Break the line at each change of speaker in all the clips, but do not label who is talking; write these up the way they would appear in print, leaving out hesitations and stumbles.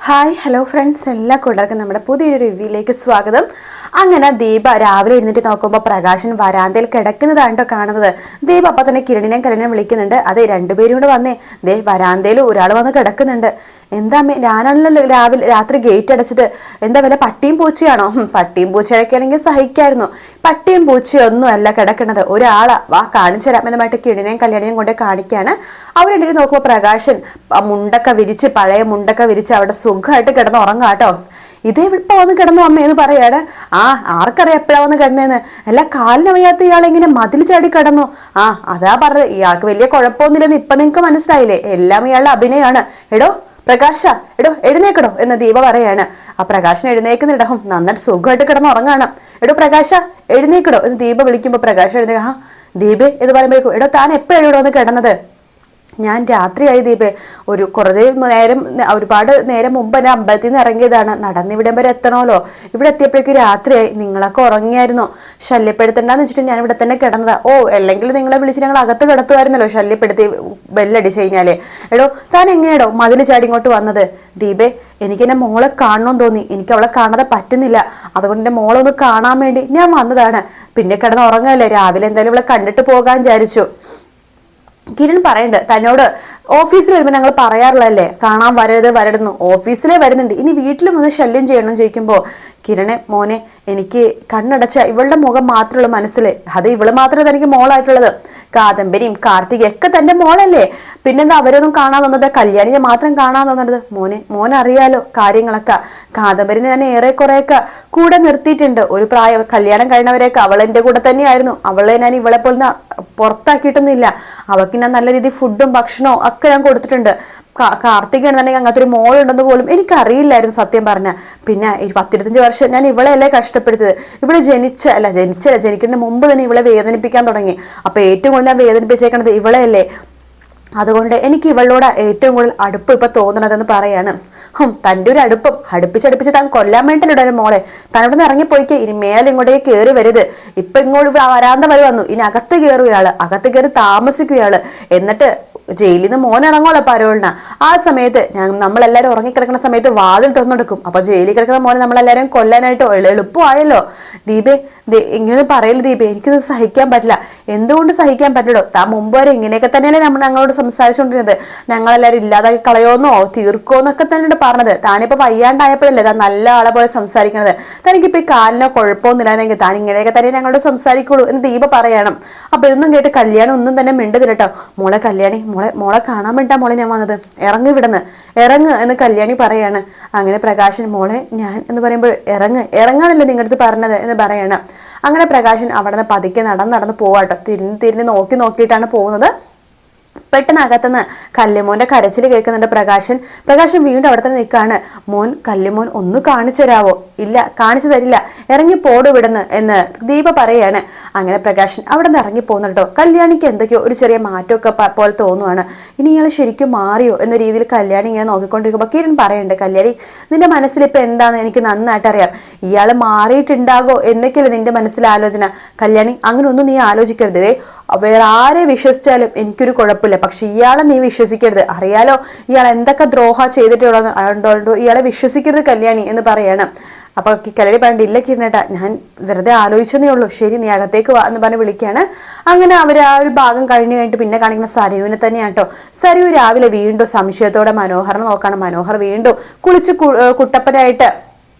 Hi hello friends, എല്ലാ കൂട്ടുകാർക്കും നമ്മുടെ പുതിയൊരു റിവ്യൂയിലേക്ക് സ്വാഗതം. അങ്ങനെ ദീപ രാവിലെ എഴുന്നേറ്റ് നോക്കുമ്പോൾ പ്രകാശൻ വരാന്തയിൽ കിടക്കുന്നതാണ് കേട്ടോ കാണുന്നത്. ദീപ അപ്പം തന്നെ കിരണിനെയും വിളിക്കുന്നുണ്ട്. അതെ, രണ്ടുപേരും കൂടെ വന്നേ, ദേ വരാന്തയിൽ ഒരാൾ വന്ന് കിടക്കുന്നുണ്ട്. എന്താ അമ്മേ, ഞാനാണല്ലോ രാത്രി ഗേറ്റ് അടച്ചത്, എന്താ വല്ല പട്ടിയും പൂച്ചയാണോ? പട്ടിയും പൂച്ചയൊക്കെയാണെങ്കിൽ സഹിക്കായിരുന്നു, പട്ടിയും പൂച്ചയൊന്നും അല്ല കിടക്കുന്നത്, ഒരാളാ, വാ കാണിച്ചു തരാം എന്നുമായിട്ട് കിരണിനെയും കല്യാണിനെയും കൊണ്ടേ കാണിക്കാണ്. അവർ രണ്ടുപേരും നോക്കുമ്പോൾ പ്രകാശൻ മുണ്ടൊക്കെ വിരിച്ച്, പഴയ മുണ്ടൊക്കെ വിരിച്ച് അവിടെ സുഖമായിട്ട് കിടന്ന് ഉറങ്ങാട്ടോ. ഇതേ ഇപ്പൊ വന്ന് കിടന്നു അമ്മയെന്ന് പറയാണ്. ആർക്കറിയാം എപ്പോഴാ വന്ന് കിടന്നേന്ന്. അല്ല, കാലിന് വയ്യാത്ത ഇയാളെങ്ങനെ മതിൽ ചാടി കിടന്നു? അതാ പറഞ്ഞത്, ഇയാൾക്ക് വലിയ കുഴപ്പമൊന്നുമില്ലെന്ന് ഇപ്പൊ നിങ്ങക്ക് മനസ്സിലായില്ലേ, എല്ലാം ഇയാളുടെ അഭിനയാണ്. എടോ പ്രകാശ, എടോ എഴുന്നേക്കടോ എന്ന് ദീപ പറയാണ്. ആ പ്രകാശൻ എഴുന്നേക്കുന്നിടവും നന്നായിട്ട് സുഖമായിട്ട് കിടന്ന് ഉറങ്ങാണ്. എടോ പ്രകാശ എഴുന്നേക്കടോ എന്ന് ദീപ വിളിക്കുമ്പോ പ്രകാശം എഴുന്നേക്ക. ദീപേ എന്ന് പറയുമ്പോഴേക്കും, എടോ താൻ എപ്പോഴാണ് ഇവിടെ വന്ന് കിടന്നത്? ഞാൻ രാത്രിയായി ദീപേ, ഒരുപാട് നേരം മുമ്പ് എന്നെ അമ്പലത്തിൽ നിന്ന് ഇറങ്ങിയതാണ്, നടന്നിവിടം വരെ എത്തണമല്ലോ, ഇവിടെ എത്തിയപ്പോഴേക്കും രാത്രിയായി, നിങ്ങളൊക്കെ ഉറങ്ങിയായിരുന്നോ? ശല്യപ്പെടുത്തണ്ടെന്ന് വെച്ചിട്ട് ഞാൻ ഇവിടെ തന്നെ കിടന്നതാ. അല്ലെങ്കിൽ നിങ്ങളെ വിളിച്ച് ഞങ്ങൾ അകത്ത് കിടത്തുമായിരുന്നല്ലോ, ശല്യപ്പെടുത്തി ബെല്ലടിച്ച് കഴിഞ്ഞാലേ. എടോ താൻ എങ്ങനെയാടോ മതിൽ ചാടി ഇങ്ങോട്ട് വന്നത്? ദീപേ, എനിക്ക് എന്നെ മോളെ കാണണമെന്ന് തോന്നി, എനിക്ക് അവളെ കാണാതെ പറ്റുന്നില്ല, അതുകൊണ്ട് എന്റെ മോളെ ഒന്ന് കാണാൻ വേണ്ടി ഞാൻ വന്നതാണ്. പിന്നെ കിടന്ന് ഉറങ്ങാല്ലേ, രാവിലെ എന്തായാലും ഇവളെ കണ്ടിട്ട് പോകാൻ വിചാരിച്ചു. കിരൺ പറയണ്ട്, തന്നോട് ഓഫീസിൽ വരുമ്പോൾ ഞങ്ങൾ പറയാറുള്ളല്ലേ, കാണാൻ വരരുതെന്ന്. ഓഫീസിലേ വരുന്നുണ്ട്, ഇനി വീട്ടിലും ഒന്ന് ശല്യം ചെയ്യണം ചോദിക്കുമ്പോൾ, കിരണെ മോനെ, എനിക്ക് കണ്ണടച്ച ഇവളുടെ മുഖം മാത്രമുള്ള മനസ്സിൽ, അത് ഇവള് മാത്രമേ തനിക്ക് മോളായിട്ടുള്ളത്, കാദംബരിയും കാർത്തികയൊക്കെ തന്റെ മോളല്ലേ, പിന്നെന്താ അവരൊന്നും കാണാൻ തന്നത്, കല്യാണിയെ മാത്രം കാണാൻ തന്നത്? മോനറിയാലോ കാര്യങ്ങളൊക്കെ. കാദംബരിനെ ഞാൻ ഏറെ കുറെയൊക്കെ കൂടെ നിർത്തിയിട്ടുണ്ട്, ഒരു പ്രായം കല്യാണം കഴിഞ്ഞവരെയൊക്കെ അവൾ എന്റെ കൂടെ തന്നെയായിരുന്നു, അവളെ ഞാൻ ഇവളെ പോലെ പുറത്താക്കിയിട്ടൊന്നുമില്ല, അവൾക്ക് ഞാൻ നല്ല രീതിയിൽ ഫുഡും ഭക്ഷണവും ഒക്കെ ഞാൻ കൊടുത്തിട്ടുണ്ട്. കാർത്തികയാണെന്നുണ്ടെങ്കിൽ അങ്ങനത്തെ ഒരു മോളുണ്ടെന്ന് പോലും എനിക്കറിയില്ലായിരുന്നു സത്യം പറഞ്ഞ. പിന്നെ 10-25 വർഷം ഞാൻ ഇവളെയല്ലേ കഷ്ടപ്പെടുത്തത്, ഇവിടെ ജനിക്കുന്നതിന് മുമ്പ് തന്നെ ഇവളെ വേദനിപ്പിക്കാൻ തുടങ്ങി. അപ്പൊ ഏറ്റവും കൂടുതൽ ഞാൻ വേദനിപ്പിച്ചേക്കണത് ഇവളെയല്ലേ, അതുകൊണ്ട് എനിക്ക് ഇവളോട് ഏറ്റവും കൂടുതൽ അടുപ്പം ഇപ്പൊ തോന്നണതെന്ന് പറയാണ്. തൻ്റെ ഒരു അടുപ്പിച്ചടുപ്പിച്ച് താൻ കൊല്ലാൻ വേണ്ടിയിട്ടാണ് മോളെ, താൻ ഇവിടെ നിന്ന് ഇറങ്ങിപ്പോയിക്കേ, ഇനി മേലെ ഇങ്ങോട്ടേക്ക് കയറി വരരുത്. ഇപ്പൊ ഇങ്ങോട്ട് വരാന്ത വരെ വന്നു, ഇനി അകത്ത് കയറുകയാള്, അകത്ത് കയറി താമസിക്കുകയാള്, എന്നിട്ട് ജയിലിൽ നിന്ന് മോൻ ഇറങ്ങോളെ പരോളിന. ആ സമയത്ത് നമ്മളെല്ലാരും ഉറങ്ങിക്കിടക്കുന്ന സമയത്ത് വാതിൽ തുറന്നെടുക്കും, അപ്പൊ ജയിലിൽ കിടക്കുന്ന മോനെ നമ്മളെല്ലാരും കൊല്ലാനായിട്ട് എളുപ്പമായല്ലോ. ദീപേ, ഇങ്ങനെ പറയല് ദീപേ, എനിക്കിത് സഹിക്കാൻ പറ്റില്ല. എന്തുകൊണ്ട് സഹിക്കാൻ പറ്റില്ലോ? താൻ മുമ്പ് വരെ ഇങ്ങനെയൊക്കെ തന്നെയല്ലേ ഞങ്ങളോട് സംസാരിച്ചുകൊണ്ടിരുന്നത്, ഞങ്ങളെല്ലാരും ഇല്ലാതാക്കി കളയോന്നോ തീർക്കോന്നൊക്കെ തന്നെയാണ് പറഞ്ഞത്. താനിപ്പോ വയ്യാണ്ടായപ്പോഴല്ലേ താൻ നല്ല ആളെ പോലെ സംസാരിക്കണത്, തനിക്കിപ്പോ ഈ കാലിനോ കുഴപ്പമൊന്നുമില്ലാതെങ്കിൽ താൻ ഇങ്ങനെയൊക്കെ തന്നെ ഞങ്ങളോട് സംസാരിക്കുള്ളൂ എന്ന് ദീപ പറയണം. അപ്പൊ ഇതൊന്നും കേട്ട് കല്യാണം ഒന്നും തന്നെ മിണ്ടുന്നില്ല കേട്ടോ. മോളെ കല്യാണി, മോളെ കാണാൻ വേണ്ടാ മോളെ ഞാൻ വന്നത്, ഇറങ്ങ് എന്ന് കല്യാണി പറയാണ്. അങ്ങനെ പ്രകാശൻ, മോളെ ഞാൻ എന്ന് പറയുമ്പോൾ ഇറങ്ങാനല്ലോ നിങ്ങളുടെ അടുത്ത് പറഞ്ഞത് എന്ന് പറയണം. അങ്ങനെ പ്രകാശൻ അവിടെ നിന്ന് പതുക്കെ നടന്ന് പോവാട്ടോ, തിരിഞ്ഞ് നോക്കിയിട്ടാണ് പോകുന്നത്. പെട്ടെന്ന് അകത്തുനിന്ന് കല്ലുമോന്റെ കരച്ചിൽ കേൾക്കുന്നുണ്ട്. പ്രകാശൻ വീണ്ടും അവിടെ തന്നെ നിൽക്കാണ്. കല്ലുമോൻ ഒന്ന് കാണിച്ചു തരാവോ? ഇല്ല, കാണിച്ചു തരില്ല, ഇറങ്ങി പോട് വിടുന്ന് എന്ന് ദീപ പറയാണ്. അങ്ങനെ പ്രകാശൻ അവിടെ നിന്ന് ഇറങ്ങി പോകുന്നുണ്ടോ. കല്യാണിക്ക് എന്തൊക്കെയോ ഒരു ചെറിയ മാറ്റമൊക്കെ പോലെ തോന്നുവാണ്. ഇനി ഇയാൾ ശരിക്കും മാറിയോ എന്ന രീതിയിൽ കല്യാണി ഇങ്ങനെ നോക്കിക്കൊണ്ടിരിക്കുമ്പോൾ കിരൺ പറയുന്നുണ്ട്, കല്യാണി നിന്റെ മനസ്സിലിപ്പോ എന്താന്ന് എനിക്ക് നന്നായിട്ട് അറിയാം, ഇയാൾ മാറിയിട്ടുണ്ടാകോ എന്നൊക്കെയല്ലേ നിന്റെ മനസ്സിൽ ആലോചന. കല്യാണി, അങ്ങനെ ഒന്നും നീ ആലോചിക്കരുതേ, വേറെ ആരെ വിശ്വസിച്ചാലും എനിക്കൊരു കുഴപ്പമില്ല, പക്ഷെ ഇയാളെ നീ വിശ്വസിക്കരുത്, അറിയാലോ ഇയാൾ എന്തൊക്കെ ദ്രോഹ ചെയ്തിട്ടുള്ളൂ, അതുകൊണ്ടോ ഇയാളെ വിശ്വസിക്കരുത് കല്യാണി എന്ന് പറയാണ്. അപ്പൊ കല്യാണി പറഞ്ഞിട്ട്, ഇല്ല കിരണേട്ടാ, ഞാൻ വെറുതെ ആലോചിച്ചതേ ഉള്ളൂ, ശരി നീ അകത്തേക്ക് വാ എന്ന് പറഞ്ഞ് വിളിക്കുകയാണ്. അങ്ങനെ അവർ ആ ഒരു ഭാഗം കഴിഞ്ഞിട്ട് പിന്നെ കാണിക്കുന്ന സരയുവിനെ തന്നെയാണ് കേട്ടോ. സരയു രാവിലെ വീണ്ടും സംശയത്തോടെ മനോഹറിനെ നോക്കാണ്. മനോഹർ വീണ്ടും കുളിച്ച് കുട്ടപ്പനായിട്ട്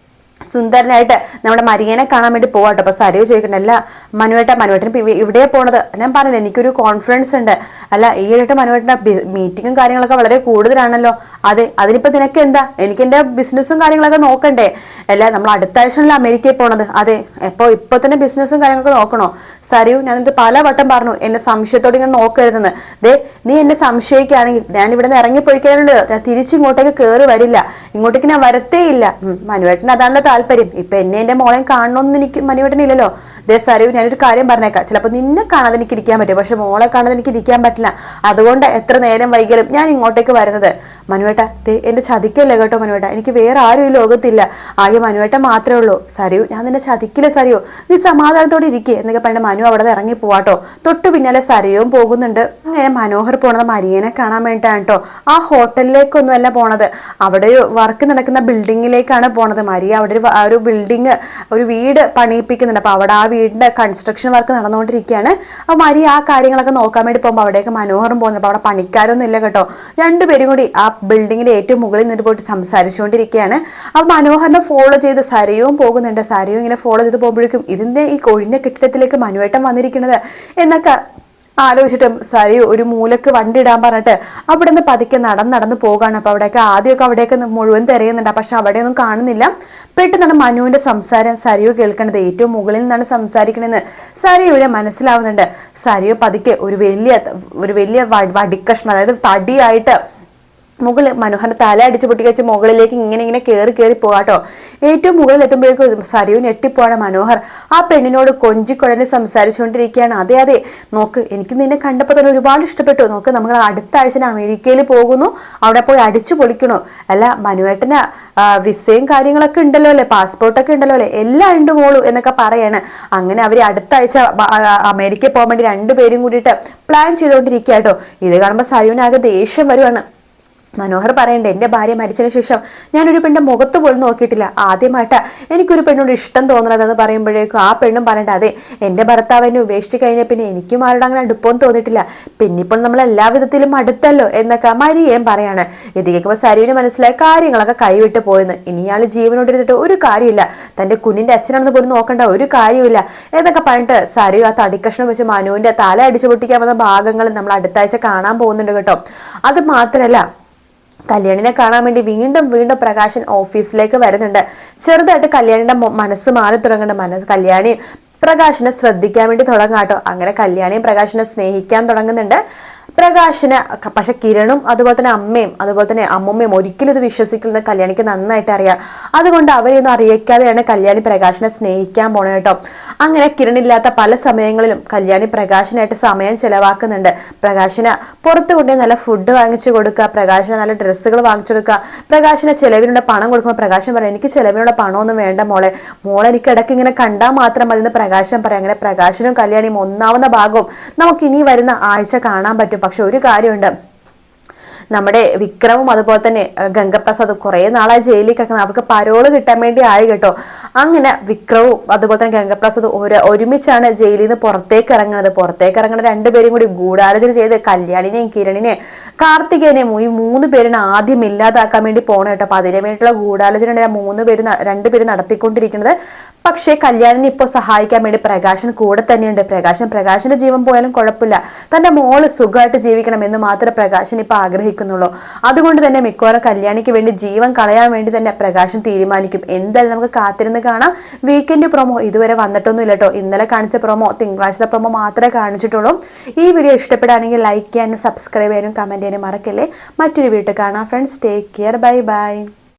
സുന്ദരനായിട്ട് നമ്മുടെ മരിയനെ കാണാൻ വേണ്ടി പോവാട്ടോ. അപ്പൊ സരയു ചോദിക്കണ്ടല്ല, മനുവേട്ടന് ഇവിടെ പോണത്? ഞാൻ പറഞ്ഞില്ല, എനിക്കൊരു കോൺഫിഡൻസ് ഉണ്ട്. അല്ല, ഈയിടെ മനുവേട്ടന്റെ മീറ്റിങ്ങും കാര്യങ്ങളൊക്കെ വളരെ കൂടുതലാണല്ലോ. അതെ, അതിനിപ്പോ നിനക്ക് എന്താ? എനിക്ക് എന്റെ ബിസിനസ്സും കാര്യങ്ങളൊക്കെ നോക്കണ്ടേ? അല്ല, നമ്മൾ അടുത്ത ആഴ്ചയാണല്ലോ അമേരിക്കയിൽ പോണത്. അതെ, ഇപ്പൊ തന്നെ ബിസിനസ്സും കാര്യങ്ങളൊക്കെ നോക്കണോ? സരയു, ഞാൻ എന്നിട്ട് പലവട്ടം പറഞ്ഞു എന്നെ സംശയത്തോടെ ഇങ്ങനെ നോക്കരുതെന്ന്. നീ എന്നെ സംശയിക്കുകയാണെങ്കിൽ ഞാൻ ഇവിടെ നിന്ന് ഇറങ്ങിപ്പോയിക്കാനുള്ളൂ, ഞാൻ തിരിച്ചിങ്ങോട്ടേക്ക് കയറി വരില്ല, ഇങ്ങോട്ടേക്ക് ഞാൻ വരത്തേ ഇല്ല. മനുവേട്ടന് അതാണല്ലോ താല്പര്യം. ഇപ്പൊ എന്റെ മോളെ കാണണമെന്ന് എനിക്ക് മനുവേട്ടനില്ലല്ലോ. സരയു ഞാനൊരു കാര്യം പറഞ്ഞേക്കാം, ചിലപ്പോൾ നിന്നെ കാണാതെ എനിക്ക് ഇരിക്കാൻ പറ്റും, പക്ഷെ മോളെ കാണാതെ എനിക്ക് ഇരിക്കാൻ പറ്റില്ല. അതുകൊണ്ട് എത്ര നേരം വൈകിയാലും ഞാൻ ഇങ്ങോട്ടേക്ക് വരുന്നത്. മനുവേട്ട എന്റെ ചതിക്കല്ലേ കേട്ടോ മനുവേട്ട, എനിക്ക് വേറെ ആരും ഈ ലോകത്തില്ല, ആകെ മനുവേട്ട മാത്രമേ ഉള്ളൂ. സരയു ഞാൻ നിന്നെ ചതിക്കില്ല സരയു, നീ സമാധാനത്തോടെ ഇരിക്കേ എന്നൊക്കെ പറഞ്ഞ മനു അവിടെ ഇറങ്ങി പോവാട്ടോ. തൊട്ടു പിന്നാലെ സരയും പോകുന്നുണ്ട്. അങ്ങനെ മനോഹർ പോണത് മരിയനെ കാണാൻ വേണ്ടിയിട്ടാണ് കേട്ടോ. ആ ഹോട്ടലിലേക്കൊന്നും അല്ല പോണത്, അവിടെ വർക്ക് നടക്കുന്ന ബിൽഡിങ്ങിലേക്കാണ് പോണത്. മരിയ അവിടെ ഒരു ബിൽഡിങ്, ഒരു വീട് പണിയിപ്പിക്കുന്നുണ്ട്. അപ്പൊ അവിടെ ആ വീടിന്റെ കൺസ്ട്രക്ഷൻ വർക്ക് നടന്നുകൊണ്ടിരിക്കുകയാണ്. അപ്പൊ മരിയ ആ കാര്യങ്ങളൊക്കെ നോക്കാൻ വേണ്ടി പോകുമ്പോൾ അവിടേക്ക് മനോഹറും പോകുന്നുണ്ട്. അപ്പൊ അവിടെ പണിക്കാരൊന്നും ഇല്ല കേട്ടോ. രണ്ടുപേരും കൂടി ആ ബിൽഡിങ്ങിന്റെ ഏറ്റവും മുകളിൽ നിന്ന് പോയിട്ട് സംസാരിച്ചുകൊണ്ടിരിക്കുകയാണ്. അപ്പൊ മനോഹറിനെ ഫോളോ ചെയ്ത് സരയും പോകുന്നുണ്ട്. സരയും ഇങ്ങനെ ഫോളോ ചെയ്ത് പോകുമ്പോഴേക്കും ഇതിന്റെ ഈ കൊഴിഞ്ഞ കെട്ടിടത്തിലേക്ക് മനുവേട്ടൻ വന്നിരിക്കുന്നത് എന്നൊക്കെ ആലോചിച്ചിട്ടും സരയു ഒരു മൂലക്ക് വണ്ടി ഇടാൻ പറഞ്ഞിട്ട് അവിടെ നിന്ന് പതുക്കെ നടന്ന് പോകാണ്. അപ്പൊ അവിടെയൊക്കെ ആദ്യമൊക്കെ അവിടെയൊക്കെ മുഴുവൻ തിരയുന്നുണ്ട്, പക്ഷെ അവിടെയൊന്നും കാണുന്നില്ല. പെട്ടെന്നാണ് മനുവിന്റെ സംസാരം സരയു കേൾക്കണത്. ഏറ്റവും മുകളിൽ നിന്നാണ് സംസാരിക്കണെന്ന് സരയുവിനെ മനസ്സിലാവുന്നുണ്ട്. സരയു പതുക്കെ ഒരു വലിയ വടിക്കഷ്ണം, അതായത് തടിയായിട്ട് മുകളിൽ മനോഹരന്റെ തല അടിച്ചു പൊട്ടി വെച്ച് മുകളിലേക്ക് ഇങ്ങനെ കയറി പോകാട്ടോ. ഏറ്റവും മുകളിൽ എത്തുമ്പോഴേക്കും സരയു ഞെട്ടിപ്പോവാണ്. മനോഹർ ആ പെണ്ണിനോട് കൊഞ്ചിക്കൊഴഞ്ഞ് സംസാരിച്ചുകൊണ്ടിരിക്കുകയാണ്. അതെ നോക്ക്, എനിക്ക് നിന്നെ കണ്ടപ്പോൾ തന്നെ ഒരുപാട് ഇഷ്ടപ്പെട്ടു. നോക്ക്, നമ്മൾ അടുത്ത ആഴ്ച അമേരിക്കയിൽ പോകുന്നു, അവിടെ പോയി അടിച്ചു പൊളിക്കണു. അല്ല മനുവേട്ടന് വിസയും കാര്യങ്ങളൊക്കെ ഉണ്ടല്ലോ അല്ലെ, പാസ്പോർട്ടൊക്കെ ഉണ്ടല്ലോ അല്ലെ, എല്ലാം ഉണ്ട് മോളു എന്നൊക്കെ പറയാണ്. അങ്ങനെ അവര് അടുത്ത ആഴ്ച അമേരിക്കയിൽ പോകാൻ വേണ്ടി രണ്ടുപേരും കൂടിയിട്ട് പ്ലാൻ ചെയ്തുകൊണ്ടിരിക്കുക കേട്ടോ. ഇത് കാണുമ്പോൾ സരയുവിനാകെ ദേഷ്യം വരുവാണ്. മനോഹർ പറയണ്ടേ, എൻ്റെ ഭാര്യ മരിച്ചതിന് ശേഷം ഞാനൊരു പെണ്ണിന്റെ മുഖത്ത് പോലും നോക്കിയിട്ടില്ല, ആദ്യമായിട്ടാ എനിക്കൊരു പെണ്ണോട് ഇഷ്ടം തോന്നണതെന്ന് പറയുമ്പോഴേക്കും ആ പെണ്ണും പറയണ്ട, അതെ എൻ്റെ ഭർത്താവ് എന്നെ ഉപേക്ഷിച്ച് കഴിഞ്ഞാൽ പിന്നെ എനിക്കും ആരുടെ അങ്ങനെ അടുപ്പമൊന്നും തോന്നിയിട്ടില്ല, പിന്നെ ഇപ്പോൾ നമ്മൾ എല്ലാ വിധത്തിലും അടുത്തല്ലോ എന്നൊക്കെ മരിയേം പറയാണ്. ഇത് കേൾക്കുമ്പോൾ സരയുവിന് മനസ്സിലായ കാര്യങ്ങളൊക്കെ കൈവിട്ട് പോയെന്ന്. ഇനി ഇയാൾ ജീവനോടിരുന്നിട്ട് ഒരു കാര്യമില്ല, തന്റെ കുഞ്ഞിന്റെ അച്ഛനാണെന്ന് പോലും നോക്കേണ്ട ഒരു കാര്യമില്ല എന്നൊക്കെ പറഞ്ഞിട്ട് സരയു ആ തടിക്കഷ്ണം വെച്ച് മനുവിന്റെ തല അടിച്ചു പൊട്ടിക്കാൻ വന്ന ഭാഗങ്ങൾ നമ്മൾ അടുത്ത ആഴ്ച കാണാൻ പോകുന്നുണ്ട് കേട്ടോ. അത് മാത്രമല്ല, കല്യാണിനെ കാണാൻ വേണ്ടി വീണ്ടും പ്രകാശൻ ഓഫീസിലേക്ക് വരുന്നുണ്ട്. ചെറുതായിട്ട് കല്യാണിന്റെ മനസ്സ് മാറി തുടങ്ങുന്നുണ്ട്. കല്യാണി പ്രകാശിനെ ശ്രദ്ധിക്കാൻ വേണ്ടി തുടങ്ങാട്ടോ. അങ്ങനെ കല്യാണിയും പ്രകാശിനെ സ്നേഹിക്കാൻ തുടങ്ങുന്നുണ്ട്. പ്രകാശിന് പക്ഷെ കിരണും അതുപോലെ തന്നെ അമ്മയും അതുപോലെ തന്നെ അമ്മൂമ്മയും ഒരിക്കലും ഇത് വിശ്വസിക്കുന്നത് കല്യാണിക്ക് നന്നായിട്ട് അറിയാം. അതുകൊണ്ട് അവരെയൊന്നും അറിയിക്കാതെയാണ് കല്യാണി പ്രകാശിനെ സ്നേഹിക്കാൻ പോണത് കേട്ടോ. അങ്ങനെ കിരണില്ലാത്ത പല സമയങ്ങളിലും കല്യാണി പ്രകാശിനായിട്ട് സമയം ചെലവാക്കുന്നുണ്ട്. പ്രകാശിന് പുറത്തു കൊണ്ടേ നല്ല ഫുഡ് വാങ്ങിച്ചു കൊടുക്കുക, പ്രകാശിന് നല്ല ഡ്രസ്സുകൾ വാങ്ങിച്ചു കൊടുക്കുക, പ്രകാശിന് ചെലവിനുള്ള പണം കൊടുക്കുമ്പോൾ പ്രകാശൻ പറയാം, എനിക്ക് ചെലവിനുള്ള പണമൊന്നും വേണ്ട മോളെ എനിക്ക് ഇടയ്ക്ക് ഇങ്ങനെ കണ്ടാൽ മാത്രം മതി എന്ന് പ്രകാശൻ പറയാം. അങ്ങനെ പ്രകാശനും കല്യാണിയും ഒന്നാവുന്ന ഭാഗവും നമുക്ക് ഇനി വരുന്ന ആഴ്ച കാണാൻ പറ്റും. പക്ഷെ ഒരു കാര്യമുണ്ട്, നമ്മുടെ വിക്രമും അതുപോലെ തന്നെ ഗംഗപ്രസാദും കുറെ നാളായി ജയിലിൽ കിടക്കുന്നത്, അവർക്ക് പരോള് കിട്ടാൻ വേണ്ടി ആയി കേട്ടോ. അങ്ങനെ വിക്രവും അതുപോലെ തന്നെ ഗംഗപ്രസാദും ഒരുമിച്ചാണ് ജയിലിൽ നിന്ന് പുറത്തേക്ക് ഇറങ്ങുന്ന രണ്ടുപേരും കൂടി ഗൂഢാലോചന ചെയ്ത് കല്യാണിനെയും കിരണിനെയും കാർത്തികേനെയും ഈ 3 പേരിനെ ആദ്യം ഇല്ലാതാക്കാൻ വേണ്ടി പോകണം കേട്ടോ. അപ്പൊ അതിനു വേണ്ടിയിട്ടുള്ള ഗൂഢാലോചന രണ്ടുപേരും നടത്തിക്കൊണ്ടിരിക്കുന്നത്. പക്ഷേ കല്യാണിനെ ഇപ്പോൾ സഹായിക്കാൻ വേണ്ടി പ്രകാശൻ കൂടെ തന്നെയുണ്ട്. പ്രകാശന്റെ ജീവൻ പോയാലും കുഴപ്പമില്ല, തന്റെ മോള് സുഖമായിട്ട് ജീവിക്കണം എന്ന് മാത്രമേ പ്രകാശൻ ഇപ്പൊ ആഗ്രഹിക്കുന്നുള്ളൂ. അതുകൊണ്ട് തന്നെ മിക്കവാറും കല്യാണിക്ക് വേണ്ടി ജീവൻ കളയാൻ വേണ്ടി തന്നെ പ്രകാശൻ തീരുമാനിക്കും. എന്തായാലും നമുക്ക് കാത്തിരുന്ന് കാണാം. വീക്കെൻഡ് പ്രൊമോ ഇതുവരെ വന്നിട്ടൊന്നും ഇല്ല കേട്ടോ. ഇന്നലെ കാണിച്ച പ്രൊമോ, തിങ്കളാഴ്ച പ്രൊമോ മാത്രമേ കാണിച്ചിട്ടുള്ളൂ. ഈ വീഡിയോ ഇഷ്ടപ്പെടുകയാണെങ്കിൽ ലൈക്ക് ചെയ്യാനും സബ്സ്ക്രൈബ് ചെയ്യാനും കമന്റ് ചെയ്യാനും മറക്കല്ലേ. മറ്റൊരു വീഡിയോ കാണാം friends. Take care, bye bye.